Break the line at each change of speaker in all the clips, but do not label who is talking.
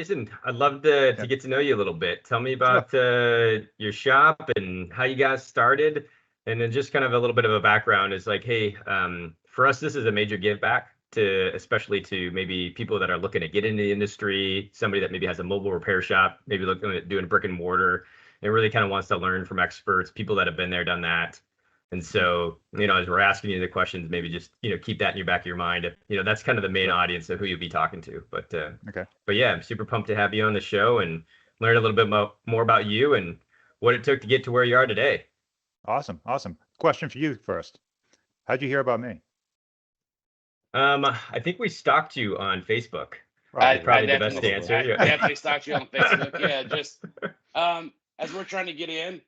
Jason, I'd love to
Yeah.
get to know you a little bit. Tell me
Sure.
about your shop and how you guys started, and then just kind of a little bit of a background is like, hey, for us, this is a major give back to, especially to maybe people that are looking to get into the industry, somebody that maybe has a mobile repair shop, maybe looking at doing brick and mortar, and really kind of wants to learn from experts, people that have been there, done that. And so, as we're asking you the questions, maybe just, keep that in your back of your mind. That's kind of the main
Sure.
audience of who you'll be talking to.
Okay.
But yeah, I'm super pumped to have you on the show and learn a little bit more about you and what it took to get to where you are today.
Awesome. Question for you first. How'd you hear about me?
I think we stalked you on Facebook.
Probably,
Probably the best answer.
I definitely stalked you on Facebook. Yeah, just as we're trying to get in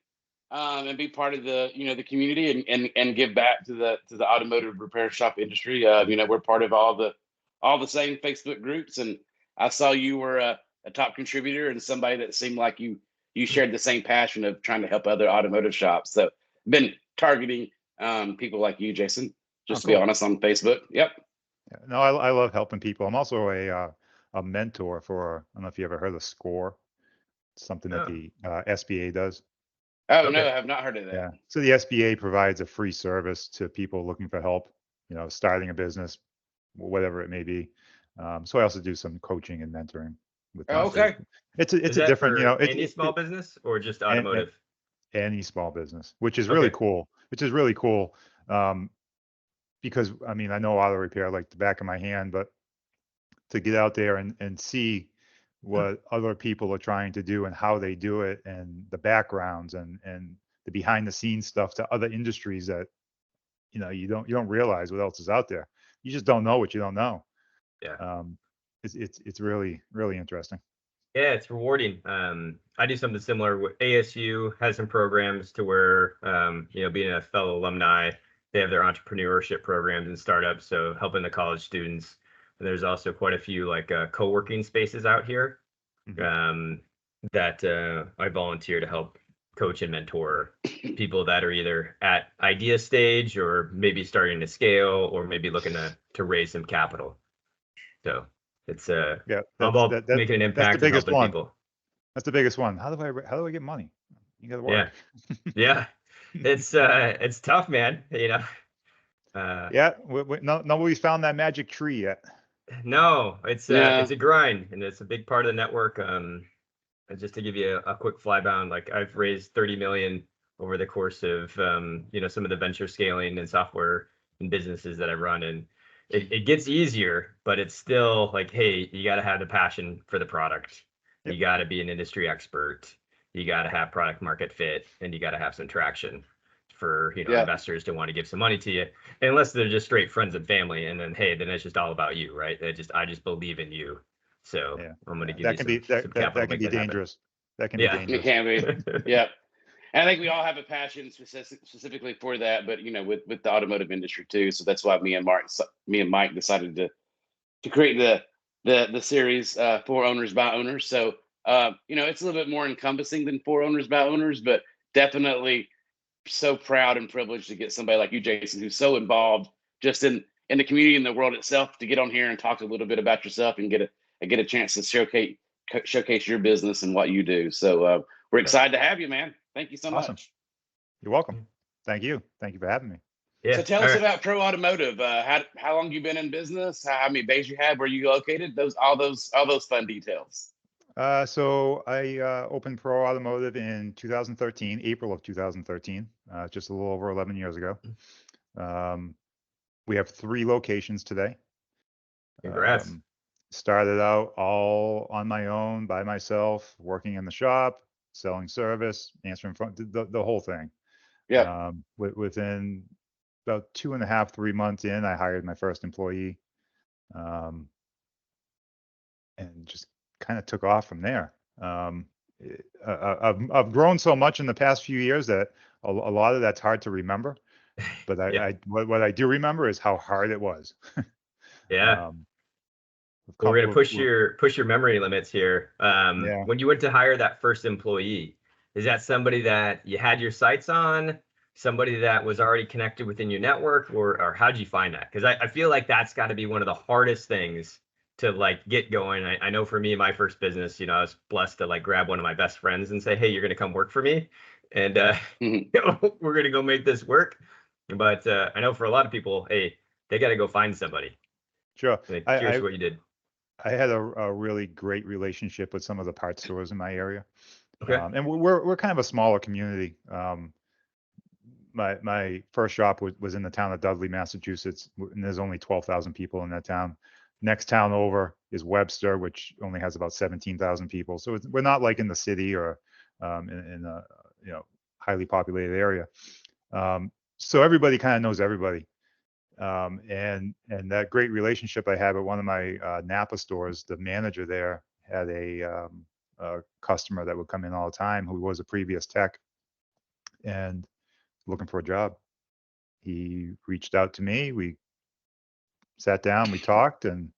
and be part of the the community and give back to the automotive repair shop industry. We're part of all the same Facebook groups, and I saw you were a top contributor and somebody that seemed like you shared the same passion of trying to help other automotive shops. So been targeting people like you, Jason, just to be
cool.
honest, on Facebook. Yep.
Yeah, no, I love helping people. I'm also a mentor for, I don't know if you ever heard of SCORE. It's something that the SBA does.
Oh, no, I have not heard of that.
Yeah. So the SBA provides a free service to people looking for help, starting a business, whatever it may be. So I also do some coaching and mentoring with them.
Oh, okay.
It's a different,
for any small business or just automotive?
Any small business, which is
Okay.
really cool. Because I mean, I know auto repair like the back of my hand, but to get out there and see what other people are trying to do and how they do it and the backgrounds and the behind the scenes stuff to other industries that you don't realize what else is out there. You just don't know what you don't know.
Yeah.
It's really, really interesting.
Yeah, it's rewarding. I do something similar with ASU has some programs to where, being a fellow alumni, they have their entrepreneurship programs and startups. So helping the college students. And there's also quite a few like co-working spaces out here that I volunteer to help coach and mentor people that are either at idea stage or maybe starting to scale or maybe looking to raise some capital. So it's all about making an impact and helping people.
That's the biggest one. How do I get money? You gotta work.
Yeah. It's tough, man.
Yeah, nobody's found that magic tree yet.
No, it's a grind, and it's a big part of the network. Just to give you a quick flybound, like I've raised 30 million over the course of some of the venture scaling and software and businesses that I run, and it gets easier, but it's still like, hey, you got to have the passion for the product. Yep. You got to be an industry expert. You got to have product market fit, and you got to have some traction for investors to want to give some money to you, unless they're just straight friends and family, and then then it's just all about you, right? I just believe in you, so I'm going to give you some capital.
That can be dangerous. That can
be dangerous. It can be. Yeah. And I think we all have a passion specifically for that, but with the automotive industry too. So that's why me and Mike decided to create the series For Owners by Owners. So it's a little bit more encompassing than For Owners by Owners, but definitely so proud and privileged to get somebody like you, Jason, who's so involved just in the community and the world itself, to get on here and talk a little bit about yourself and get a chance to showcase your business and what you do. So we're excited to have you, man. Thank you so much.
You're welcome. Thank you for having me.
Yeah. So tell us about Pro Automotive. How long you been in business? How many bays you had? Where you located? All those fun details.
So I opened Pro Automotive in 2013, April of 2013, just a little over 11 years ago. We have 3 locations today.
Congrats.
Started out all on my own, by myself, working in the shop, selling service, answering phone, the whole thing.
Yeah.
Within about 2.5, 3 months in, I hired my first employee, and just kind of took off from there. I've grown so much in the past few years that a lot of that's hard to remember, but what I do remember is how hard it was.
Yeah. We're going to push your memory limits here. When you went to hire that first employee, is that somebody that you had your sights on, somebody that was already connected within your network, or how'd you find that? Because I feel like that's got to be one of the hardest things to like get going. I know for me, my first business, I was blessed to like grab one of my best friends and say, hey, you're going to come work for me. And we're going to go make this work. But I know for a lot of people, hey, they got to go find somebody.
Sure.
Curious what you did.
I had a really great relationship with some of the parts stores in my area.
Okay.
And we're kind of a smaller community. My first shop was in the town of Dudley, Massachusetts, and there's only 12,000 people in that town. Next town over is Webster, which only has about 17,000 people. So we're not like in the city or in a highly populated area. So everybody kind of knows everybody. And that great relationship I had with one of my Napa stores, the manager there had a customer that would come in all the time who was a previous tech and looking for a job. He reached out to me. We sat down, we talked, and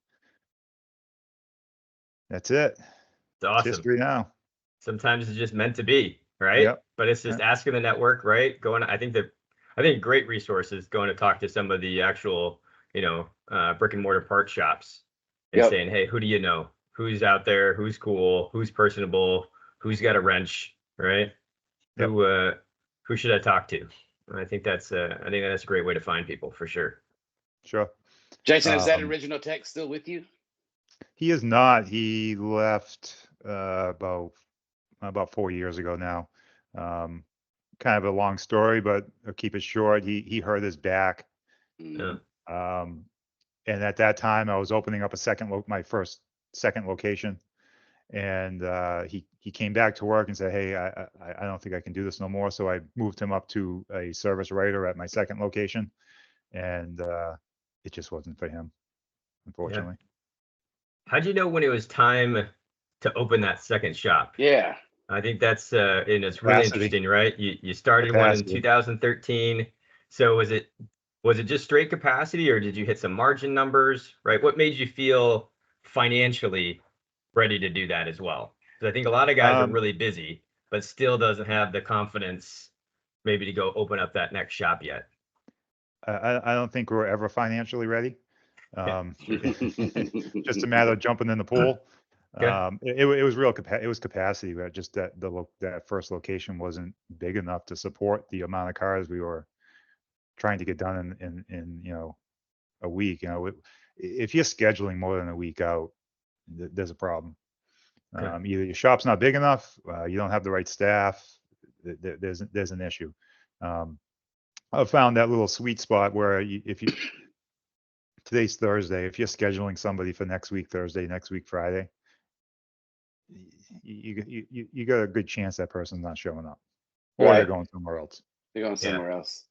that's it.
It's awesome.
It's history now.
Sometimes it's just meant to be, right?
Yep.
But it's just asking the network, right? I think great resources going to talk to some of the actual, brick and mortar part shops and saying, hey, who do you know? Who's out there? Who's cool? Who's personable? Who's got a wrench, right?
Yep.
Who should I talk to? I think that's a great way to find people for sure.
Sure.
Jason, is that original tech still with you?
He is not. He left about 4 years ago now. Kind of a long story, but I'll keep it short. He hurt his back.
Yeah.
And at that time I was opening up my second location. And he came back to work and said, hey, I don't think I can do this no more. So I moved him up to a service writer at my second location. And it just wasn't for him, unfortunately.
Yeah. How'd you know when it was time to open that second shop?
Yeah.
I think that's and it's really interesting, right? You started one in 2013. So was it just straight capacity, or did you hit some margin numbers, right? What made you feel financially ready to do that as well? Because I think a lot of guys are really busy, but still doesn't have the confidence maybe to go open up that next shop yet.
I don't think we're ever financially ready. Just a matter of jumping in the pool.
Okay.
It was it was capacity, but just that first location wasn't big enough to support the amount of cars we were trying to get done in a week. If you're scheduling more than a week out, there's a problem.
Okay.
Either your shop's not big enough, you don't have the right staff. There's an issue. I've found that little sweet spot where today's Thursday, if you're scheduling somebody for next week Thursday, next week Friday, you got a good chance that person's not showing up, or they're going somewhere else.
They're going somewhere else.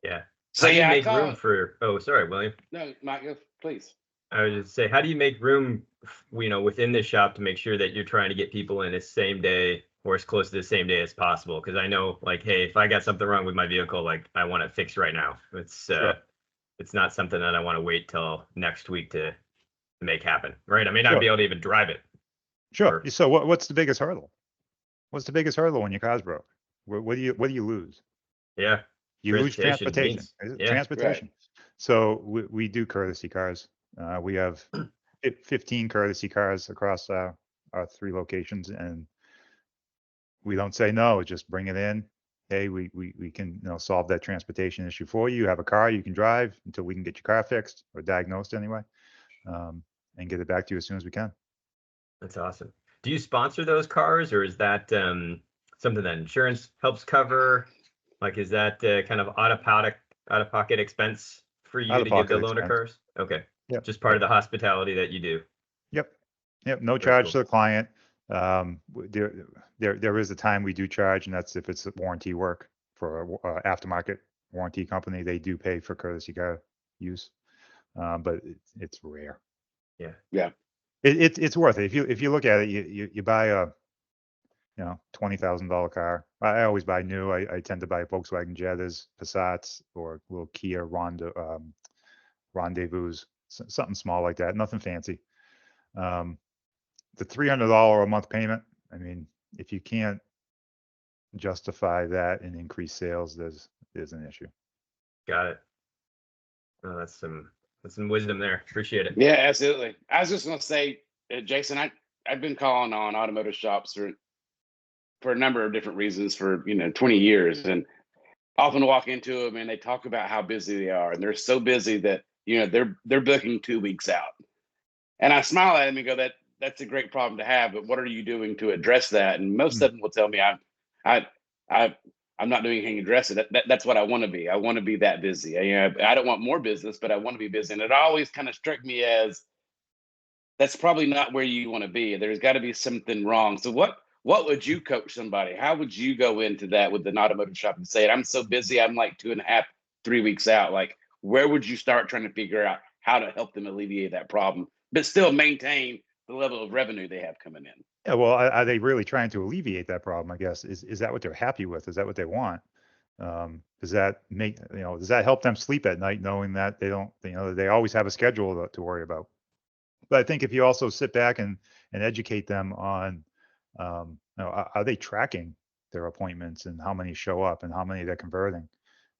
Yeah.
So
how do you make room for? Oh, sorry, William.
No, Mike, please.
I would just say, how do you make room, within the shop to make sure that you're trying to get people in the same day or as close to the same day as possible? Because I know, like, hey, if I got something wrong with my vehicle, like, I want it fixed right now. It's not something that I want to wait till next week to make happen, right? I may not be able to even drive it.
Sure. So what's the biggest hurdle? What's the biggest hurdle when your car's broke? What do you lose?
Yeah.
You lose transportation. Transportation. Right. So we do courtesy cars. We have 15 courtesy cars across our 3 locations, and we don't say no. Just bring it in. Hey, we can solve that transportation issue for you. You have a car you can drive until we can get your car fixed or diagnosed anyway, and get it back to you as soon as we can.
That's awesome. Do you sponsor those cars, or is that something that insurance helps cover? Like, is that kind of out-of-pocket expense for you to give the loaner cars? Okay.
Yep.
Just part of the hospitality that you do.
Yep. No charge to the client. There is a time we do charge, and that's if it's warranty work for a aftermarket warranty company. They do pay for courtesy car use, but it's rare.
Yeah.
Yeah.
It's worth it if you look at it. You buy a $20,000 car. I always buy new. I tend to buy Volkswagen Jettas, Passats, or little Kia Rendezvous, something small like that. Nothing fancy. The $300 a month payment. I mean, if you can't justify that and increase sales, there's an issue.
Got it. Oh, that's That's some wisdom there. Appreciate it.
Yeah, absolutely. I was just going to say, Jason, I've been calling on automotive shops for a number of different reasons for 20 years, and often walk into them and they talk about how busy they are, and they're so busy that they're booking 2 weeks out. And I smile at them and go, that's a great problem to have, but what are you doing to address that? And most of them will tell me, I'm not doing anything to address it. That's what I want to be. I want to be that busy. I don't want more business, but I want to be busy. And it always kind of struck me as that's probably not where you want to be. There's got to be something wrong. So what would you coach somebody? How would you go into that with an automotive shop and say, I'm so busy, I'm like 2.5, 3 weeks out? Like, where would you start trying to figure out how to help them alleviate that problem, but still maintain the level of revenue they have coming in?
Yeah, well, are they really trying to alleviate that problem? I guess is that what they're happy with? Is that what they want? Does that make does that help them sleep at night knowing that they don't they always have a schedule to worry about? But I think if you also sit back and educate them on are they tracking their appointments and how many show up and how many they're converting?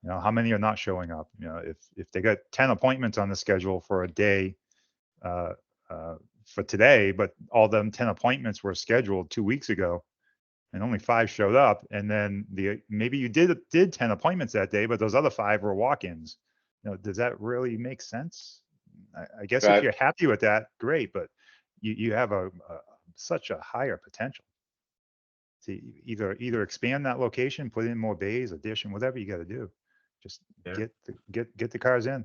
How many are not showing up? If they got 10 appointments on the schedule for a day for today, but all them 10 appointments were scheduled 2 weeks ago and only 5 showed up, and then maybe you did 10 appointments that day, but those other 5 were walk-ins. Does that really make sense? I guess
Right.
if you're happy with that, great, but you have such a higher potential to either expand that location, put in more bays, addition, whatever you got to do. Just get the cars in.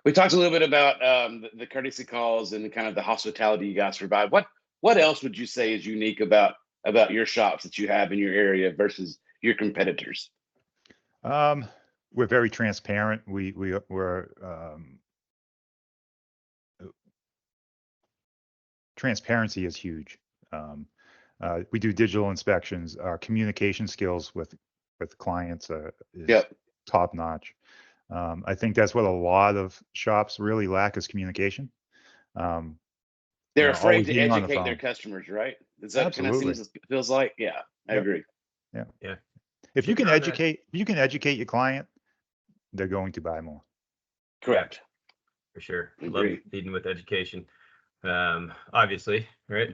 We talked a little bit about the courtesy calls and kind of the hospitality you guys provide. What else would you say is unique about your shops that you have in your area versus your competitors?
We're very transparent. We're transparency is huge. We do digital inspections. Our communication skills with clients is top notch. I think that's what a lot of shops really lack is communication.
They're afraid to educate their customers, right? Is that kind of seems feels like? Yeah, I agree.
Yeah. If you can educate your client, they're going to buy more.
Correct.
For sure. Love leading with education. Obviously, right?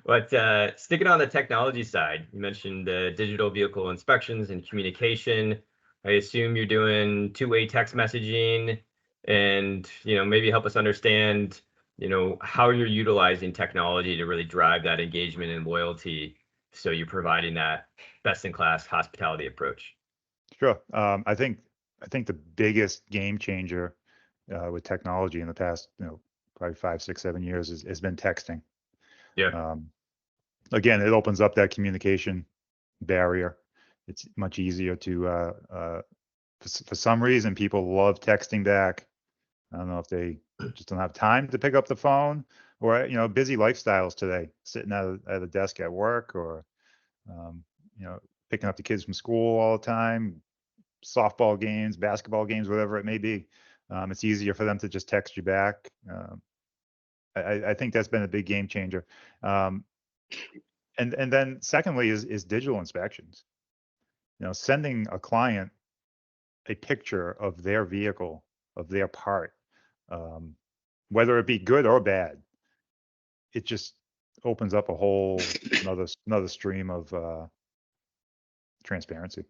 But sticking on the technology side, you mentioned digital vehicle inspections and communication. I assume you're doing two-way text messaging, and maybe help us understand how you're utilizing technology to really drive that engagement and loyalty, so you're providing that best-in-class hospitality approach.
Sure. I think the biggest game changer with technology in the past probably 5, 6, 7 years has been texting.
Yeah.
Again, it opens up that communication barrier. It's much easier to for some reason people love texting back. I don't know if they just don't have time to pick up the phone, or busy lifestyles today, sitting at a desk at work, or picking up the kids from school all the time, softball games, basketball games, whatever it may be. It's easier for them to just text you back. I think that's been a big game changer. And then secondly is digital inspections. Sending a client a picture of their vehicle, of their part, whether it be good or bad, it just opens up a whole another stream of transparency.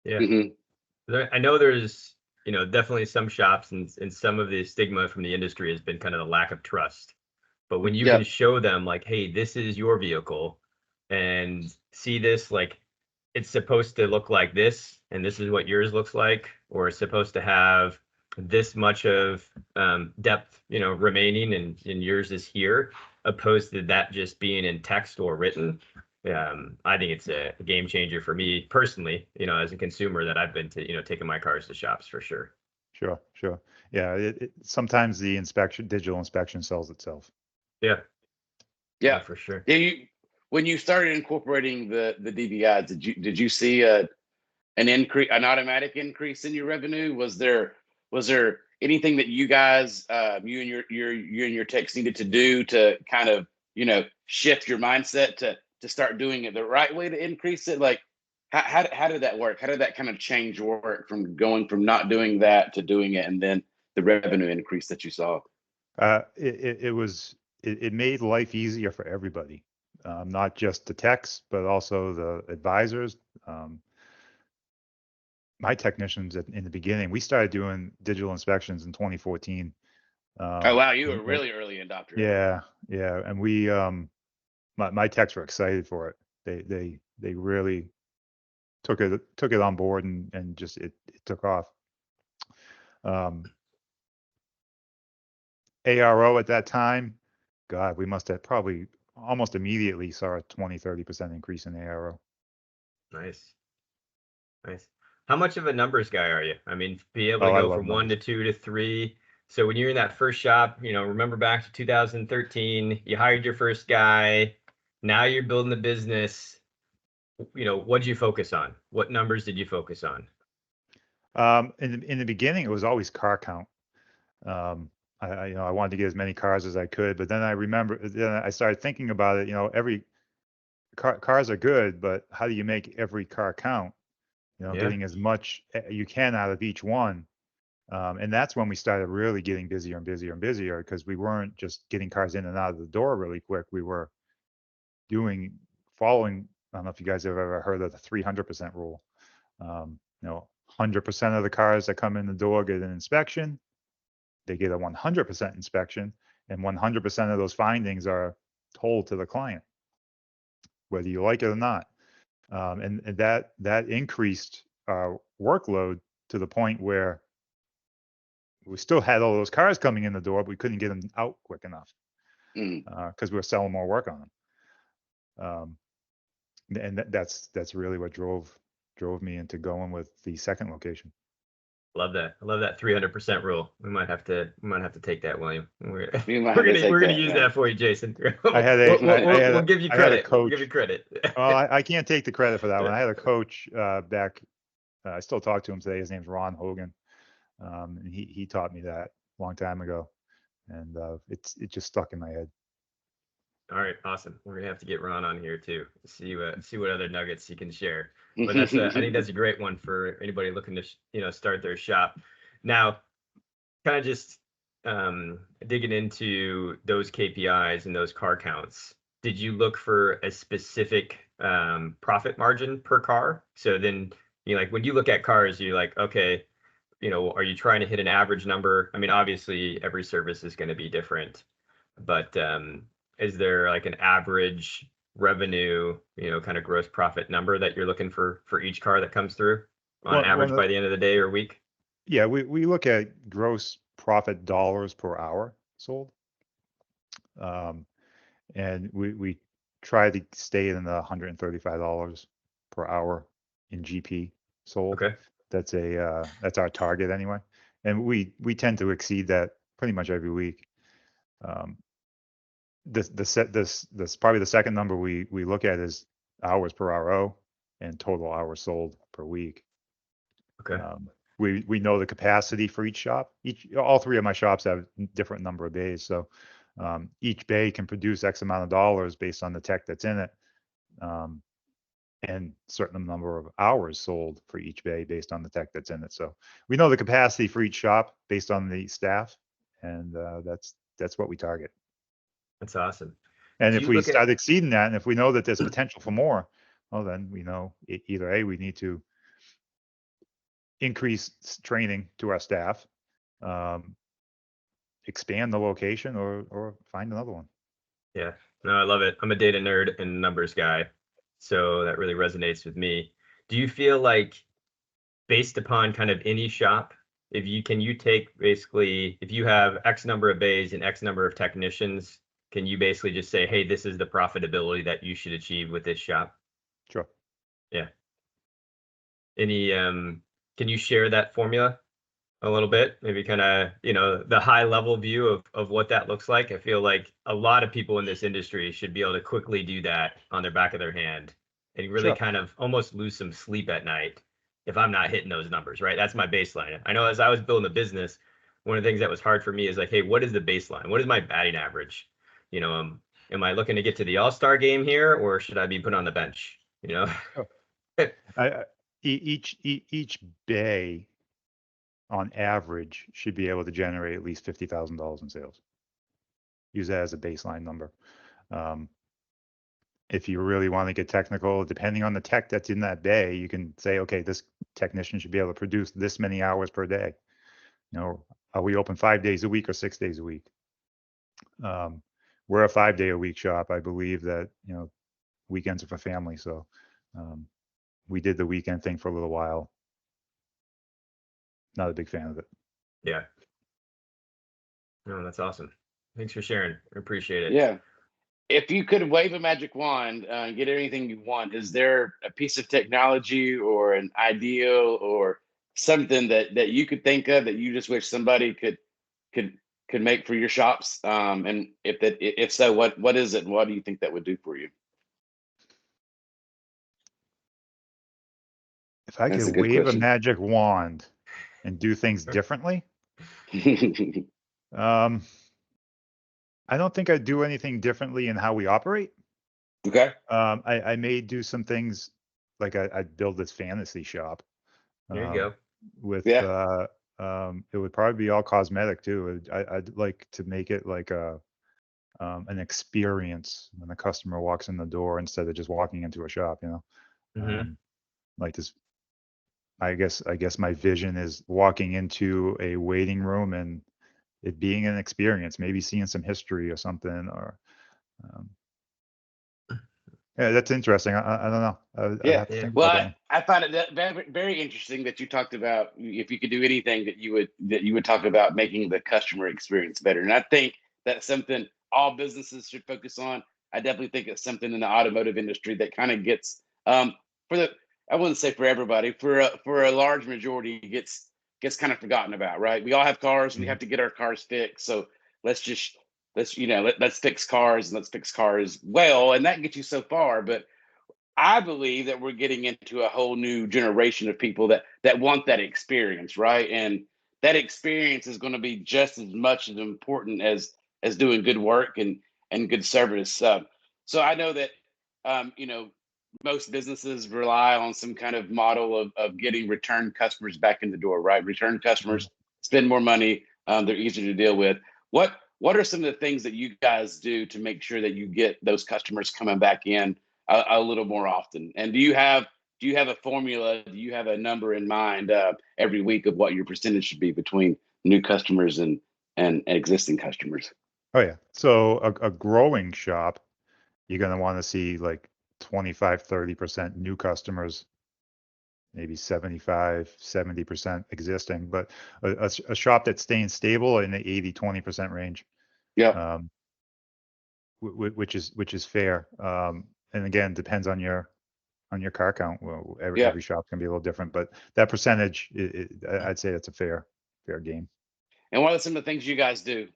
Yeah. Mm-hmm. I know there's definitely some shops and some of the stigma from the industry has been kind of the lack of trust. But when you can show them like, hey, this is your vehicle, and see this, like, it's supposed to look like this, and this is what yours looks like, or it's supposed to have this much of depth, remaining, and yours is here, opposed to that just being in text or written. I think it's a game changer for me personally, as a consumer, that I've been to, taking my cars to shops for sure.
Sure. Yeah. Sometimes the digital inspection sells itself.
Yeah, for sure.
Yeah, when you started incorporating the DVIs, did you see an automatic increase in your revenue? Was there anything that you guys, you and your techs needed to do to kind of shift your mindset to start doing it the right way to increase it? Like, How did that work? How did that kind of change work from going from not doing that to doing it, and then the revenue increase that you saw?
It made life easier for everybody, not just the techs, but also the advisors. My technicians in the beginning, we started doing digital inspections in 2014.
Oh wow, you were really early adopter.
Yeah, and we my techs were excited for it. They really took it on board, and just it took off. ARO at that time, God, we must have probably almost immediately saw a 20-30% increase in ARO.
Nice. How much of a numbers guy are you? I mean, be able to go from 1 to 2 to 3. So when you're in that first shop, remember back to 2013, you hired your first guy. Now you're building the business. What'd you focus on? What numbers did you focus on?
In the beginning, it was always car count. I wanted to get as many cars as I could, but then I started thinking about it. Every cars are good, but how do you make every car count? Getting as much you can out of each one. And that's when we started really getting busier and busier and busier, because we weren't just getting cars in and out of the door really quick. We were following, I don't know if you guys have ever heard of the 300% rule. 100% of the cars that come in the door get an inspection. They get a 100% inspection, and 100% of those findings are told to the client, whether you like it or not. And that increased our workload to the point where we still had all those cars coming in the door, but we couldn't get them out quick enough because we were selling more work on them. And that's really what drove me into going with the second location.
Love that. I love that 300% rule. We might have to take that, William. We're gonna use that for you, Jason. We'll give you credit. We'll give you credit.
Well, I can't take the credit for that one. I had a coach back. I still talk to him today. His name's Ron Hogan. And he taught me that a long time ago, and it just stuck in my head.
All right, awesome. We're gonna have to get Ron on here too. See what other nuggets he can share. But I think that's a great one for anybody looking to start their shop. Now, kind of just digging into those KPIs and those car counts. Did you look for a specific profit margin per car? So then, like when you look at cars, you're like, okay, are you trying to hit an average number? I mean, obviously every service is going to be different, but is there like an average revenue, kind of gross profit number that you're looking for each car that comes through on average by the end of the day or week?
Yeah, we look at gross profit dollars per hour sold. And we try to stay in the $135 per hour in GP sold.
Okay.
That's our target anyway, and we tend to exceed that pretty much every week. This probably the second number we look at is hours per RO and total hours sold per week.
Okay.
We know the capacity for each shop. All three of my shops have different number of bays, so each bay can produce X amount of dollars based on the tech that's in it. And certain number of hours sold for each bay based on the tech that's in it. So we know the capacity for each shop based on the staff, and that's what we target.
That's awesome.
And if we start exceeding that, and if we know that there's potential for more, well, then we know either we need to increase training to our staff, expand the location, or find another one.
Yeah, no, I love it. I'm a data nerd and numbers guy, so that really resonates with me. Do you feel like, based upon kind of any shop, if you have X number of bays and X number of technicians, can you basically just say, hey, this is the profitability that you should achieve with this shop?
Sure.
Yeah. Can you share that formula a little bit? Maybe kind of, the high level view of what that looks like. I feel like a lot of people in this industry should be able to quickly do that on the back of their hand and really kind of almost lose some sleep at night if I'm not hitting those numbers, right? That's my baseline. I know as I was building a business, one of the things that was hard for me is like, hey, what is the baseline? What is my batting average? Am I looking to get to the all-star game here, or should I be put on the bench?
Each bay on average should be able to generate at least $50,000 in sales. Use that as a baseline number. If you really want to get technical, depending on the tech that's in that bay, you can say, okay, this technician should be able to produce this many hours per day. You know, are we open 5 days a week or 6 days a week? We're a 5-day-a-week shop. I believe that, you know, weekends are for family. So we did the weekend thing for a little while. Not a big fan of it.
Yeah. No, that's awesome. Thanks for sharing. I appreciate it.
Yeah. If you could wave a magic wand and get anything you want, is there a piece of technology or an ideal or something that you could think of that you just wish somebody could make for your shops? And if so, what is it? And what do you think that would do for you?
If I
That's a
could
good
wave a
question.
magic wand and do things differently, I don't think I'd do anything differently in how we operate.
Okay.
I may do some things like I'd build this fantasy shop.
There you go.
With
Yeah.
it would probably be all cosmetic too. I'd like to make it like an experience when the customer walks in the door instead of just walking into a shop, you know.
Mm-hmm.
Like this, I guess my vision is walking into a waiting room and it being an experience, maybe seeing some history or something, or yeah, that's interesting. I don't know. I'd
Yeah.
have to think about
Well,
that one.
I find it very, very interesting that you talked about if you could do anything that you would talk about making the customer experience better. And I think that's something all businesses should focus on. I definitely think it's something in the automotive industry that kind of gets for the I wouldn't say for everybody, for a large majority gets kind of forgotten about, right? We all have cars, we
Mhm.
have to get our cars fixed. So let's fix cars and let's fix cars well, and that gets you so far. But I believe that we're getting into a whole new generation of people that want that experience, right? And that experience is going to be just as much as important as doing good work and good service. So I know that you know most businesses rely on some kind of model of getting return customers back in the door, right? Return customers spend more money, they're easier to deal with. What are some of the things that you guys do to make sure that you get those customers coming back in a little more often? And do you have a formula? Do you have a number in mind every week of what your percentage should be between new customers and existing customers?
Oh yeah. So a growing shop, you're gonna want to see like 25, 30% new customers, maybe 75, 70% existing, but a shop that's staying stable in the 80, 20% range,
Yeah,
um, which is fair. And again, depends on your car count. Well,
yeah.
every shop can be a little different, but that percentage, I'd say it's a fair game.
And what are some of the things you guys do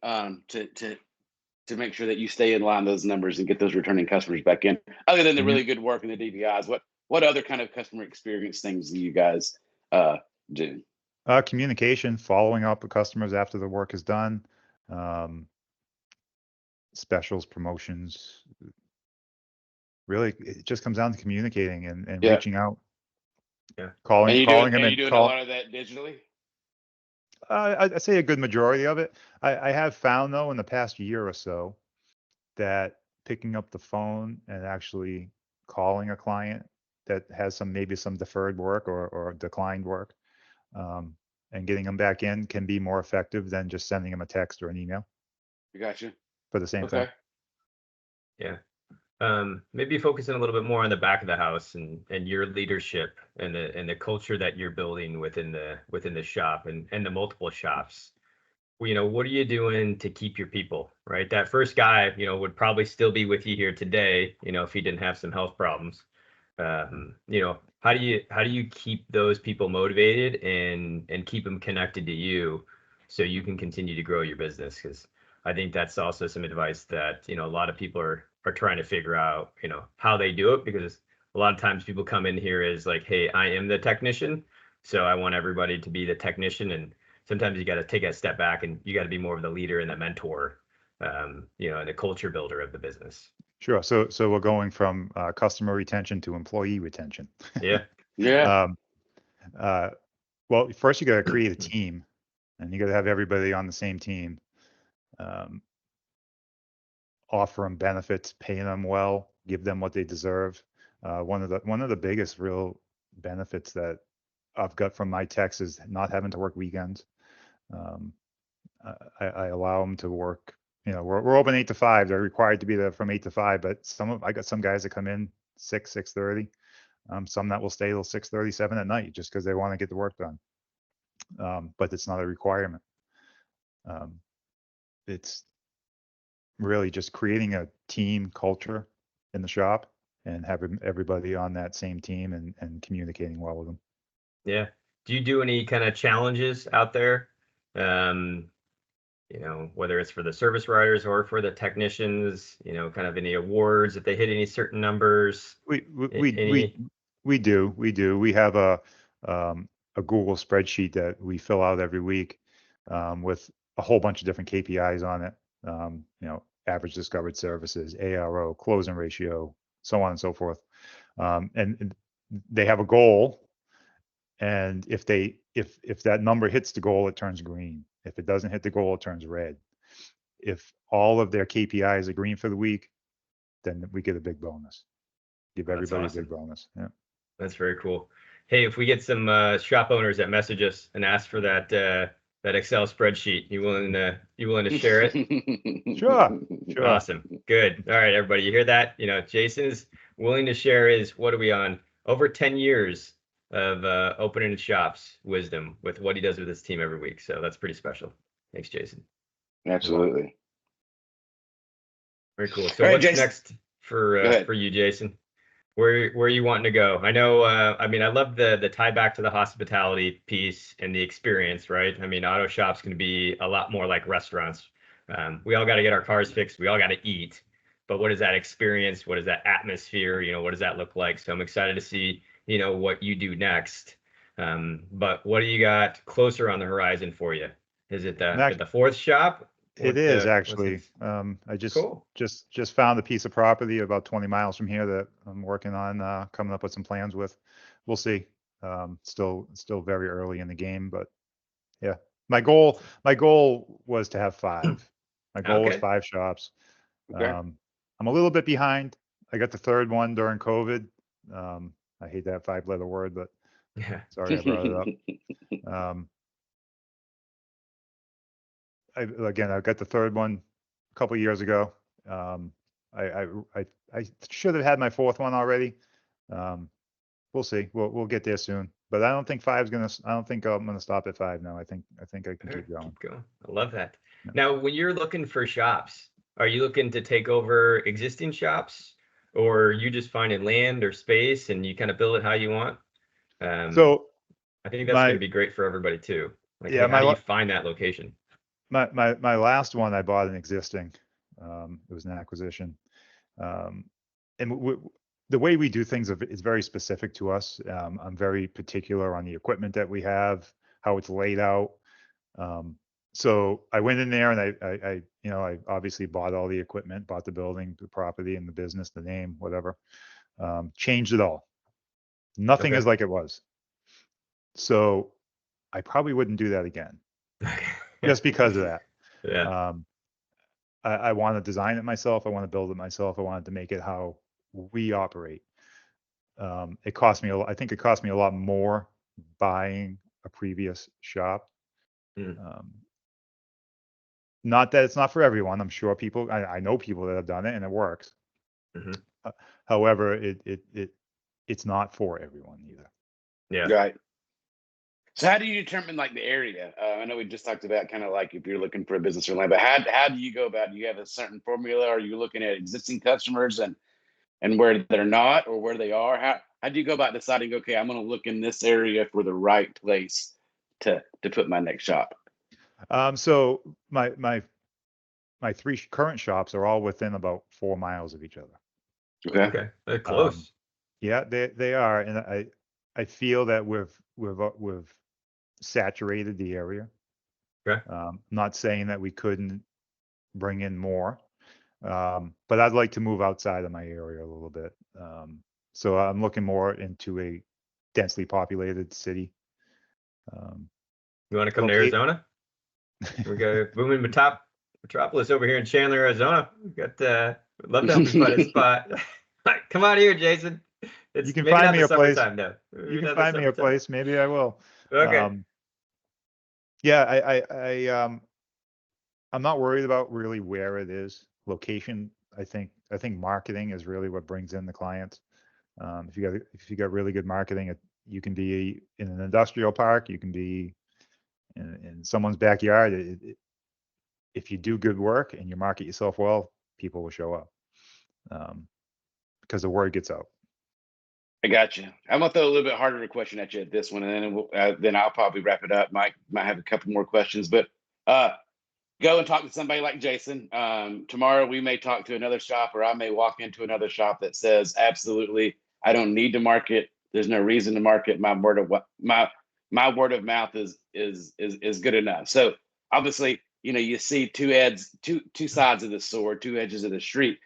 to make sure that you stay in line those numbers and get those returning customers back in? Other than the
Mhm.
really good work and the DVIs, what other kind of customer experience things do you guys do?
Communication, following up with customers after the work is done, um, specials, promotions. Really, it just comes down to communicating and
Yeah.
reaching out,
Yeah.
And
calling them
you
and
doing a lot of that digitally?
I'd say a good majority of it. I have found though in the past year or so that picking up the phone and actually calling a client that has maybe some deferred work or declined work, um, and getting them back in can be more effective than just sending them a text or an email
I got you.
for the same thing.
Okay.
Yeah. Maybe focusing a little bit more on the back of the house and your leadership and the culture that you're building within the shop and the multiple shops. Well, what are you doing to keep your people, right? That first guy, would probably still be with you here today, if he didn't have some health problems. How do you keep those people motivated and keep them connected to you so you can continue to grow your business? Because I think that's also some advice that a lot of people are trying to figure out, how they do it, because a lot of times people come in here as like, hey, I am the technician, so I want everybody to be the technician, and sometimes you got to take a step back and you got to be more of the leader and the mentor, and the culture builder of the business.
Sure. So we're going from customer retention to employee retention.
Yeah.
Yeah.
Well, first you got to create a team, and you got to have everybody on the same team. Offer them benefits, pay them well, give them what they deserve. One of the biggest real benefits that I've got from my techs is not having to work weekends. Um, I allow them to work. You know, we're open 8 to 5. They're required to be there from 8 to 5. But I got some guys that come in 6:30. Some that will stay till 6:37 at night just because they want to get the work done. But it's not a requirement. It's really just creating a team culture in the shop and having everybody on that same team and communicating well with them.
Yeah. Do you do any kind of challenges out there? You know, whether it's for the service riders or for the technicians, you know, kind of any awards if they hit any certain numbers?
We do. We have a Google spreadsheet that we fill out every week with a whole bunch of different KPIs on it. You know, average discovered services, ARO, closing ratio, so on and so forth. And they have a goal, and if that number hits the goal, it turns green. If it doesn't hit the goal, it turns red. If all of their KPIs are green for the week, then we get a big bonus. Give everybody a big bonus. Yeah.
That's very cool. Hey, if we get some shop owners that message us and ask for that Excel spreadsheet, you willing to share it?
Sure.
Awesome. Good. All right, everybody, you hear that? You know, Jason is willing to share his, what are we on? Over 10 years of opening shops wisdom with what he does with his team every week. So that's pretty special. Thanks, Jason.
Absolutely.
Very cool. So
right,
what's
Jason,
next for you, Jason? Where are you wanting to go? I know, I mean, I love the tie back to the hospitality piece and the experience, right? I mean, auto shops can be a lot more like restaurants. We all got to get our cars fixed. We all got to eat. But what is that experience? What is that atmosphere? You know, what does that look like? So I'm excited to see, you know, what you do next. But what do you got closer on the horizon for you? Is it the fourth shop?
It is actually. I just found a piece of property about 20 miles from here that I'm working on coming up with some plans with. We'll see. Still very early in the game, but yeah. My goal was to have 5. My goal was 5 shops.
Okay.
I'm a little bit behind. I got the 3rd one during COVID. I hate that 5-letter word, but
yeah.
Sorry I brought it up. I got the 3rd one a couple of years ago. I should have had my 4th one already. We'll see. We'll get there soon. But I don't think 5's gonna. I don't think I'm gonna stop at 5 now. I think I can keep going.
Keep going. I love that.
Yeah.
Now, when you're looking for shops, are you looking to take over existing shops, or you just finding land or space and you kind of build it how you want?
So
I think that's going to be great for everybody too. Like,
yeah,
how do you find that location?
My last one, I bought an existing. It was an acquisition, and the way we do things is very specific to us. I'm very particular on the equipment that we have, how it's laid out. So I went in there and I obviously bought all the equipment, bought the building, the property, and the business, the name, whatever. Changed it all. Nothing is like it was. So I probably wouldn't do that again. Just because of that.
Yeah.
I want to design it myself. I want to build it myself. I wanted to make it how we operate. It cost me I think it cost me a lot more buying a previous shop. Not that it's not for everyone. I'm sure I know people that have done it and it works. Mm-hmm. However, it's not for everyone either.
Yeah.
Right. So how do you determine like the area? I know we just talked about kind of like if you're looking for a business or land, but how do you go about it? Do you have a certain formula? Are you looking at existing customers and where they're not or where they are? How do you go about deciding, okay, I'm going to look in this area for the right place to put my next shop?
So my 3 current shops are all within about 4 miles of each other.
Okay.
They're close.
Yeah, they are, and I feel that we've saturated the area.
Okay.
Not saying that we couldn't bring in more. But I'd like to move outside of my area a little bit. So I'm looking more into a densely populated city.
You want to come to Arizona? We got booming metropolis over here in Chandler, Arizona. We got would love to help you find a spot. Come out here, Jason. It's
you can
maybe
find
not
me
the
a place.
summertime though.
You can find me a place. Maybe I will.
Okay.
Yeah, I'm not worried about really where it is. Location, I think marketing is really what brings in the clients. If you got really good marketing, you can be in an industrial park, you can be in someone's backyard. If you do good work and you market yourself well, people will show up because the word gets out.
I got you. I'm gonna throw a little bit harder a question at you at this one, and then I'll probably wrap it up. Might have a couple more questions, but go and talk to somebody like Jason. Tomorrow we may talk to another shop, or I may walk into another shop that says, absolutely, I don't need to market. There's no reason to market. My word of mouth is good enough. So obviously, you see two sides of the sword, two edges of the street.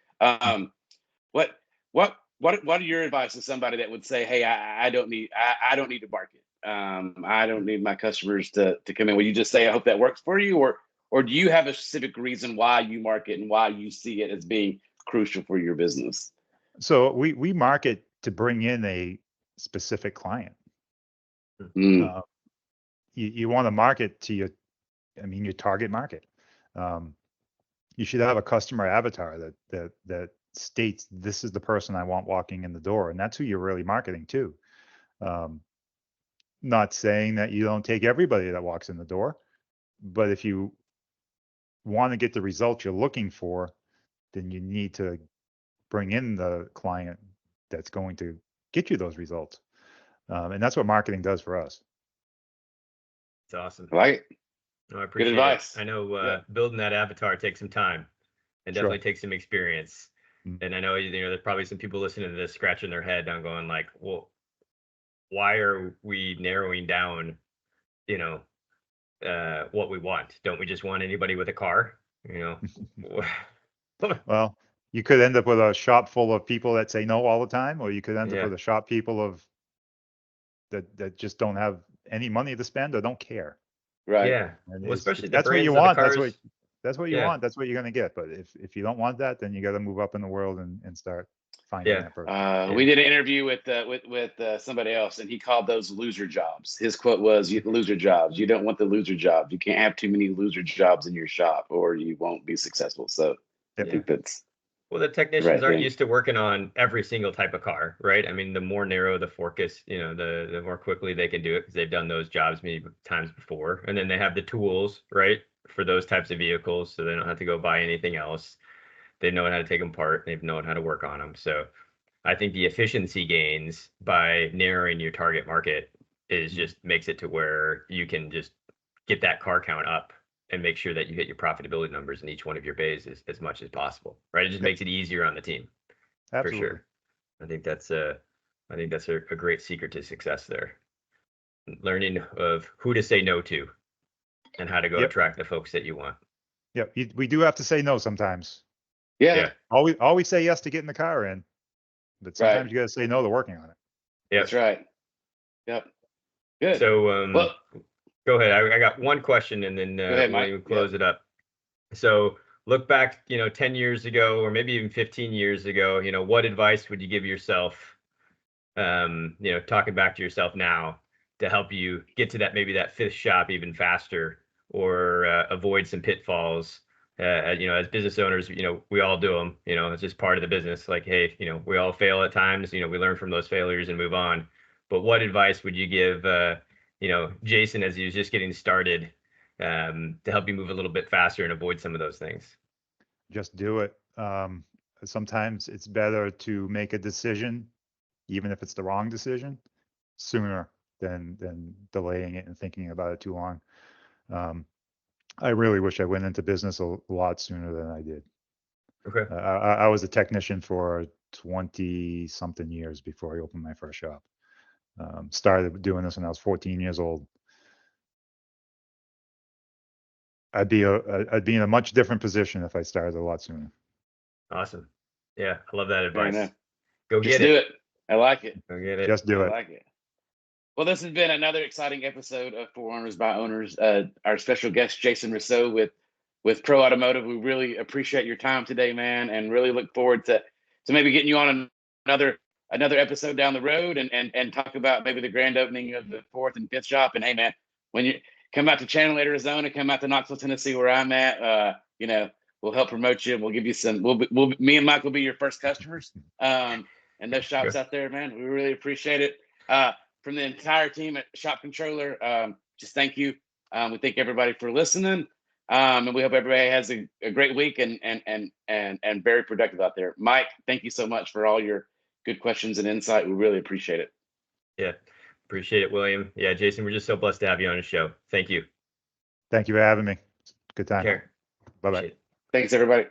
What are your advice to somebody that would say, hey, I don't need to market. I don't need my customers to come in. Will you just say, I hope that works for you? Or do you have a specific reason why you market and why you see it as being crucial for your business?
So we market to bring in a specific client. You want to market to your target market. You should have a customer avatar that states, this is the person I want walking in the door, and that's who you're really marketing to. Not saying that you don't take everybody that walks in the door, but if you want to get the results you're looking for, then you need to bring in the client that's going to get you those results. And that's what marketing does for us.
It's awesome.
Right.
No, I appreciate
Good advice.
it. I know building that avatar takes some time and definitely takes some experience. And I know, there's probably some people listening to this scratching their head on going like, well, why are we narrowing down, what we want? Don't we just want anybody with a car?
Well, you could end up with a shop full of people that say no all the time, or you could end up with a shop people that just don't have any money to spend or don't care.
Right.
Yeah. Well, especially
that's what you want. That's what you want. That's what you're going to get. But if you don't want that, then you got to move up in the world and start finding that person.
We did an interview with somebody else, and he called those loser jobs. His quote was, "Loser jobs. You don't want the loser jobs. You can't have too many loser jobs in your shop, or you won't be successful." So I think that's.
Well, the technicians aren't used to working on every single type of car, right? I mean, the more narrow the focus, the more quickly they can do it because they've done those jobs many times before. And then they have the tools, right, for those types of vehicles, so they don't have to go buy anything else. They know how to take them apart. They know how to work on them. So I think the efficiency gains by narrowing your target market just makes it to where you can just get that car count up and make sure that you hit your profitability numbers in each one of your bays as much as possible, right? It just makes it easier on the team.
Absolutely.
For sure. I think that's a great secret to success there. Learning of who to say no to and how to go attract the folks that you want.
Yep. We do have to say no sometimes.
Yeah.
Always say yes to getting the car in, but sometimes you got to say no to working on it.
Yeah.
That's right. Yep. Good.
So, go ahead. I got one question, and then we'll close it up. So look back, 10 years ago, or maybe even 15 years ago, what advice would you give yourself, talking back to yourself now to help you get to that fifth shop even faster, or avoid some pitfalls? As business owners, we all do them, it's just part of the business. Like, hey, we all fail at times, we learn from those failures and move on. But what advice would you give, Jason, as he was just getting started, to help you move a little bit faster and avoid some of those things?
Just do it. Sometimes it's better to make a decision, even if it's the wrong decision, sooner than delaying it and thinking about it too long. I really wish I went into business a lot sooner than I did.
Okay.
I was a technician for 20 something years before I opened my first shop. Started doing this when I was 14 years old. I'd be in a much different position if I started a lot sooner.
Awesome. Yeah, I love that
Fair
advice.
enough.
Go
Just
get
do
it.
it. I like it.
Go get it.
Just do
I
it.
like it. Well, this has been another exciting episode of For Owners by Owners. Our special guest, Jason Rousseau with Pro Automotive. We really appreciate your time today, man, and really look forward to maybe getting you on another episode down the road and talk about maybe the grand opening of the 4th and 5th shop. And hey, man, when you come out to Chandler, Arizona, come out to Knoxville, Tennessee, where I'm at, we'll help promote you. We'll give you some. Me and Mike will be your first customers. And those shops out there, man, we really appreciate it. From the entire team at Shop Controller, just thank you. We thank everybody for listening, and we hope everybody has a great week and very productive out there. Mike, thank you so much for all your good questions and insight. We really appreciate it.
Yeah, appreciate it, William. Yeah, Jason, we're just so blessed to have you on the show. Thank you.
Thank you for having me. Good time.
Take care.
Bye-bye.
Thanks, everybody.